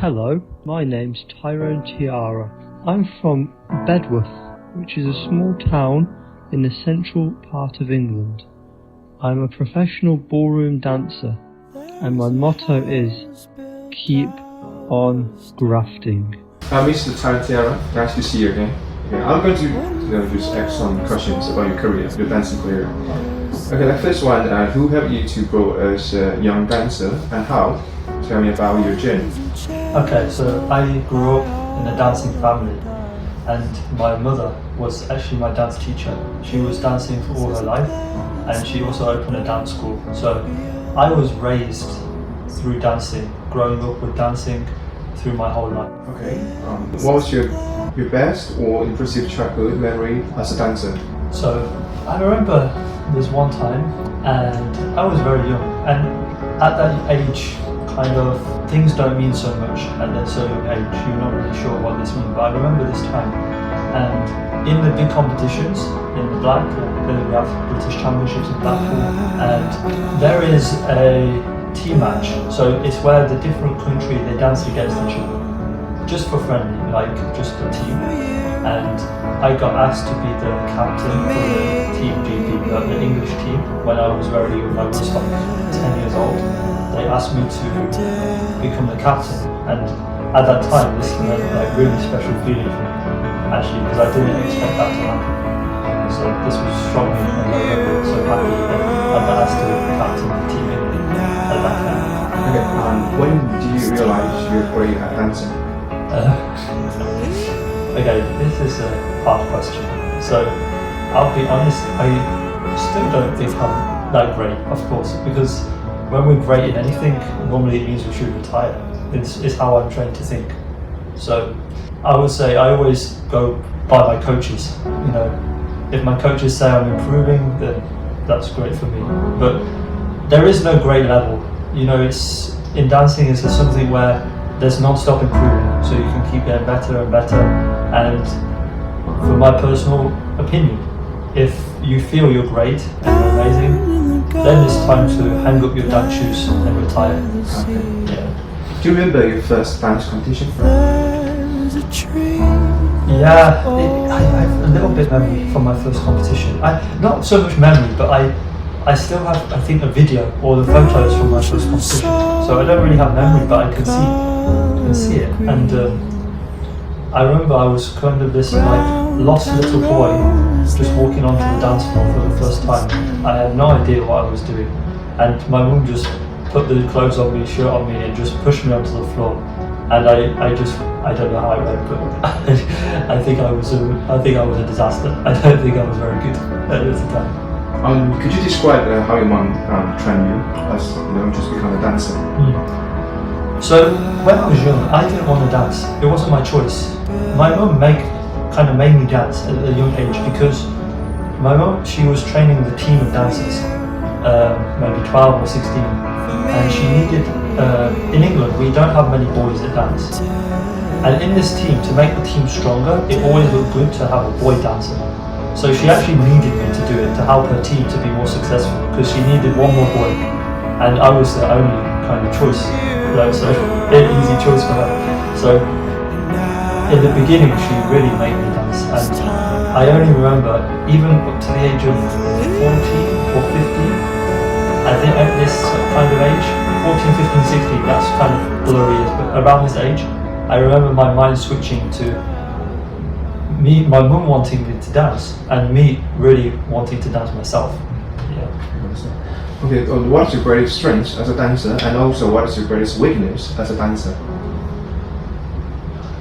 Hello, my name's Tyrone Tiara. I'm from Bedworth, which is a small town in the central part of England. I'm a professional ballroom dancer, and my motto is keep on grafting. Mr. Tyrone Tiara, nice to see you again. Okay, I'm going to just ask some questions about your career, your dancing career. Okay, the first one, who helped you to grow as a young dancer and how? Tell me about your journey. Okay, so I grew up in a dancing family, and my mother was actually my dance teacher. She was dancing for all her life, and she also opened a dance school. So I was raised through dancing, growing up with dancing through my whole life. Okay, what was your best or impressive childhood memory as a dancer? So I remember there's one time, and I was very young, and at that age, kind of things don't mean so much at a certain age. You're not really sure what this means, but I remember this time, and in the big competitions in the Blackpool, we have British Championships in Blackpool, and there is a team match. So it's where the different country they dance against each other, just for friendly, like just a team. And I got asked to be the captain for the team GB, the English team, when I was very young. I was like 10 years old. They asked me to become the captain, and at that time this meant like really special feeling for me, actually, because I didn't expect that to happen. So this was strong, and I remember so happy that I got asked to captain the team at that time. Okay, when do you realize you're great at dancing? Okay, this is a hard question. So I'll be honest, I still don't think I'm that great, of course, because when we're great in anything, normally it means we should retire. It's how I'm trained to think. So I would say I always go by my coaches. You know, if my coaches say I'm improving, then that's great for me. But there is no grade level. You know, it's in dancing is something where there's non-stop improvement, so you can keep getting better and better. And for my personal opinion, if you feel you're great and you're amazing, then it's time to hang up your dance shoes and retire. Okay. Yeah. Do you remember your first dance competition? Yeah, I have a little bit memory from my first competition. Not so much memory, but I still have, I think, a video or the photos from my first competition. So I don't really have memory, but I can see it. And I remember I was kind of this like lost little boy just walking onto the dance floor for the first time. I had no idea what I was doing, and my mum just put the clothes on me, shirt on me, and just pushed me onto the floor. And I don't know how it went, but I think I was a disaster. I don't think I was very good at the time. Could you describe how your mum trained you as just become a dancer? So when I was young, I didn't want to dance. It wasn't my choice. My mum kind of made me dance at a young age, because my mum, she was training the team of dancers, maybe 12 or 16, and she needed, in England we don't have many boys that dance, and in this team, to make the team stronger, it always looked good to have a boy dancer. So she actually needed me to do it to help her team to be more successful, because she needed one more boy, and I was the only kind of choice, so an easy choice for her. So in the beginning, she really made me dance, and I only remember, even up to the age of 14 or 15, I think at this kind of age, 14, 15, 16, that's kind of blurry, but around this age, I remember my mind switching to my mum wanting me to dance, and me really wanting to dance myself. Yeah. Okay, what is your greatest strength as a dancer, and also what is your greatest weakness as a dancer?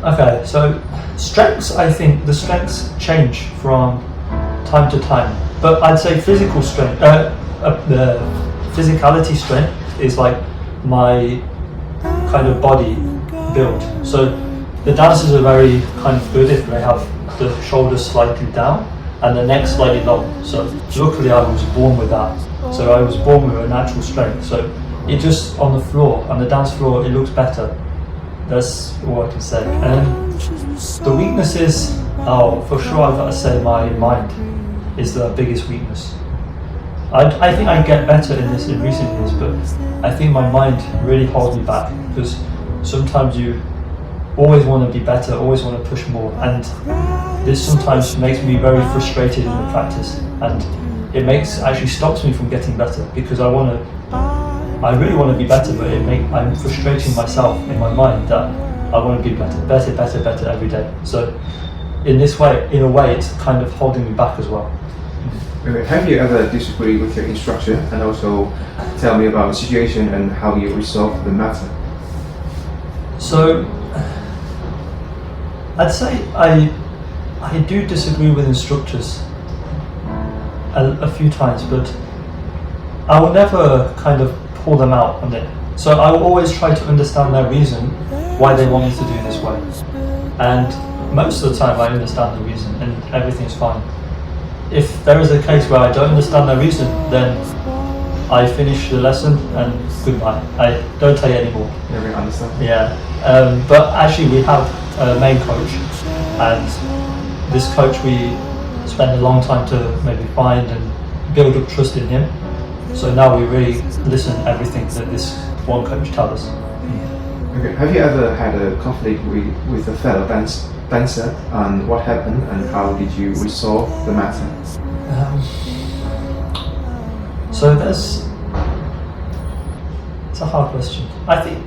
Okay, so strengths, I think the strengths change from time to time, but I'd say physical strength, the physicality strength is like my kind of body build. So the dancers are very kind of good if they have the shoulders slightly down and the neck slightly long. So luckily I was born with that. So I was born with a natural strength. So it just on the floor, on the dance floor, it looks better. That's all I can say. And the weaknesses, for sure I've got to say my mind is the biggest weakness. I think I get better in this in recent years, but I think my mind really holds me back, because sometimes you always want to be better, always want to push more, and this sometimes makes me very frustrated in the practice, and it actually stops me from getting better, because I really want to be better, but I'm frustrating myself in my mind that I want to be better every day. So in a way, it's kind of holding me back as well. Have you ever disagreed with your instructor, and also tell me about the situation and how you resolved the matter? So I'd say I do disagree with instructors a few times, but I will never kind of pull them out on it. So I will always try to understand their reason why they want me to do this way. And most of the time I understand the reason and everything's fine. If there is a case where I don't understand their reason, then I finish the lesson and goodbye. I don't take it anymore. Yeah, I understand. Yeah, but actually we have a main coach, and this coach we spend a long time to maybe find and build up trust in him. So now we really listen to everything that this one coach tells us. Okay. Have you ever had a conflict with a fellow dancer, and what happened, and how did you resolve the matter? So it's a hard question. I think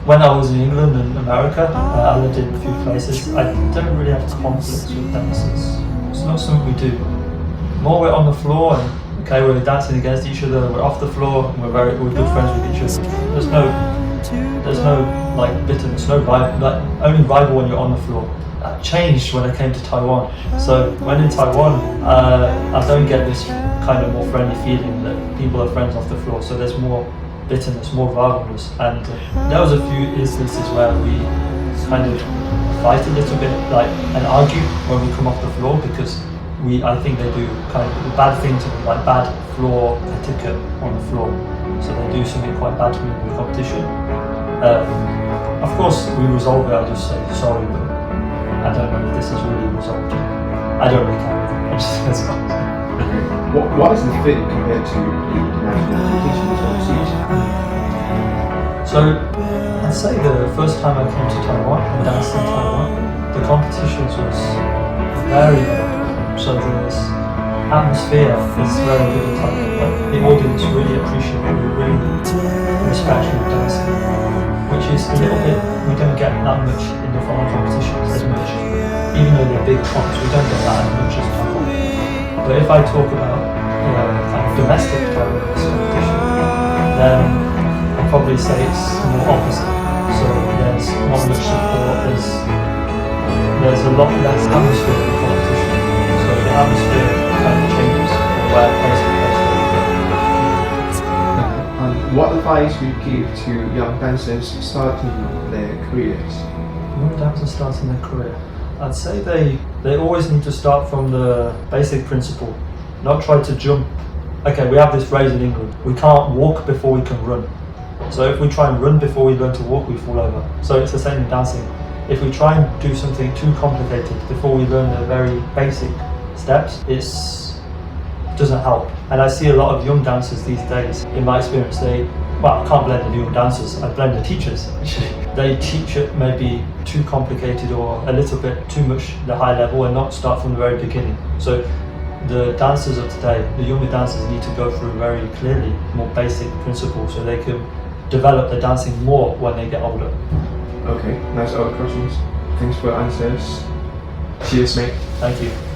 when I was in England and America, I lived in a few places, I don't really have conflicts with dancers. It's not something we do. More we're on the floor and okay, we're dancing against each other, we're off the floor, and we're good friends with each other. There's no like bitterness, only rival when you're on the floor. That changed when I came to Taiwan. So when in Taiwan, I don't get this kind of more friendly feeling that people are friends off the floor. So there's more bitterness, more rivalries, and there was a few instances where we kind of fight a little bit, and argue when we come off the floor, because I think they do kind of bad things, like bad floor etiquette on the floor. So they do something quite bad to me in the competition. Of course, we resolve it. I just say sorry, but I don't know if this is really resolved. I don't really care. I just say sorry. What is the fit compared to the international competitions overseas? So I'd say the first time I came to Taiwan and danced in Taiwan, the competitions was very good. So the atmosphere is very good in Taiwan. The audience really appreciate it, really respect your dancing, which is a little bit, we don't get that much in the foreign competitions as much. Even though they're big comps, we don't get that as much as Taiwan. But if I talk about kind of domestic Taiwanese competition, then I'd probably say it's more opposite. So there's not much support, there's a lot less atmosphere in the competition. So the atmosphere kind of changes from where place to place. What advice would you give to young dancers starting their careers? Young dancers starting their career, I'd say they always need to start from the basic principle, not try to jump. Okay, we have this phrase in England, we can't walk before we can run. So if we try and run before we learn to walk, we fall over. So it's the same in dancing. If we try and do something too complicated before we learn the very basic steps, it doesn't help. And I see a lot of young dancers these days, in my experience, I can't blame the young dancers, I blame the teachers actually. They teach it maybe too complicated or a little bit too much the high level and not start from the very beginning. So the dancers of today, the younger dancers, need to go through very clearly more basic principles so they can develop their dancing more when they get older. Okay, that's all the questions. Thanks for the answers. Cheers, mate. Thank you.